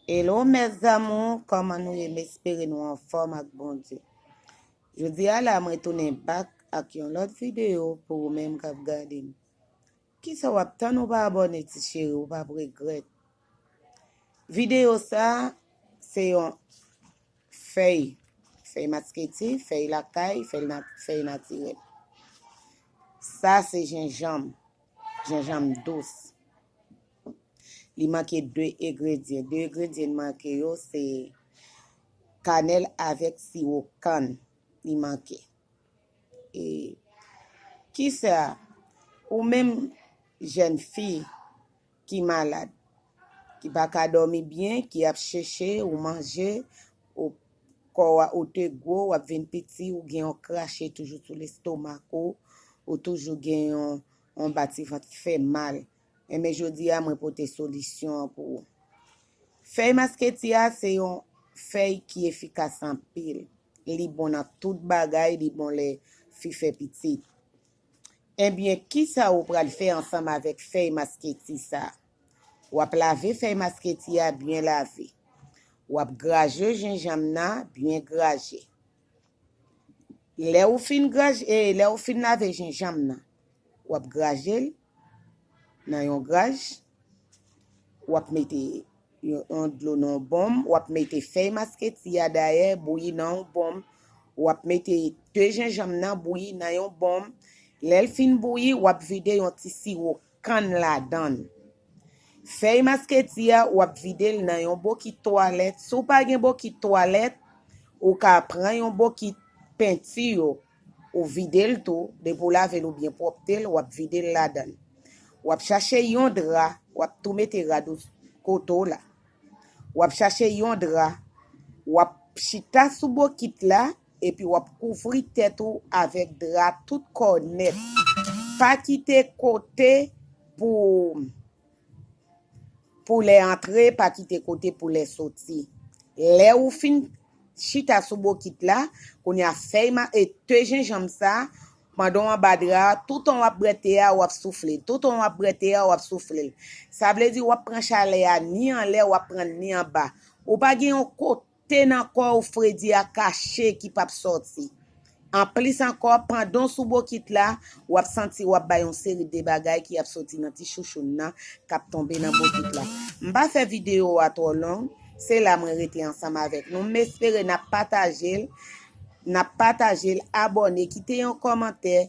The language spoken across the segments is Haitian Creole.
Hello mes amours, comment nous espérons nous en forme avec bon Dieu. Je dis à la moi tourner back avec une autre vidéo pour vous même qui regarder. Qui ça va tant ou pas abonner ti chéri ou pas regret. Vidéo ça c'est un feuille masqueti, feuille la caille, feuille naturelle. Ça c'est gingembre douce. Il manque deux ingrédients. Deux ingrédients manquent c'est cannelle avec sirop canne. Il manque. Et qui ça? Ou même jeune fille qui malade, qui pas ka dormir bien, qui a cherché ou manger, ou corps ou te gros, ou vinn petit, ou gen on craché toujours sur l'estomac, ou toujours gen on bati ventre qui fait mal. Et mais je dis à moi pour des solutions pour. Feuille masquetia c'est une feuille qui est efficace en pile. Li bon dans toute bagaille, li bon les filles petit. Eh bien, qui ça ou pral faire ensemble avec feuille masqueti ça? Ou ap laver feuille masqueti a bien lavé. Ou ap grager gingembre na bien grager. Le ou fin laver gingembre na, ou ap grager nan yon grage. Ou ap mette yon de l'eau bon, ou ap mette feuille masqueti a derrière bouilli nan bon. Ou ap mette deux gingembre nan bouilli nan yon bon. L'el fin bouilli, ou ap vide yon ti sirop canne la dan. Feuille masquetia ou ap vide nan yon bokit toilette. Sou pa gen bokit toilette, ou ka pran yon bokit peinture ou vide l tout, de pou lave l ou bien propre ou ap vide la dan. Ou ap chercher yon drap, ou ap tout mette radou koto la. Ou ap chercher yon drap, ou ap chita sou bokit la, et puis ou ap couvrir tête ou avec drap tout cornet. Pas quitter côté pour les entrer, pas quitter côté pour les sortir. Les ou fin chita sou bokit la, qu'on y a fait et te gingembre ça, pendant un badra, tout on wap brete a wap souffler, tout on wap brete a wap souffler. Ça veut dire wap prend chalet a ni en l'air wap prend ni en bas. Ou pas gen yon côté nan corps ou fredi a caché qui pa sorti. En plus encore pendant sou bokit la, wap senti wap ba yon série de bagay qui a sorti nan ti chouchoun nan k'ap tomber nan bokit la. M'pa fait vidéo à trop long, c'est là moi rete ensemble avec nous. M'espère n'a partagé, abonné, quittez un commentaire,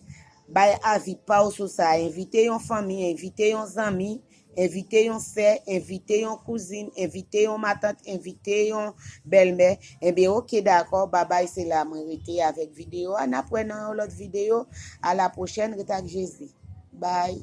bay avis pas sur ça, invitez une famille, invitez un ami, invitez une sœur, invitez une cousine, invitez une ma tante, invitez une belle-mère. Eh bien, ok, d'accord, bye bye, c'est la mérité avec vidéo. On apprend dans l'autre vidéo. À la prochaine, Jésus. Bye.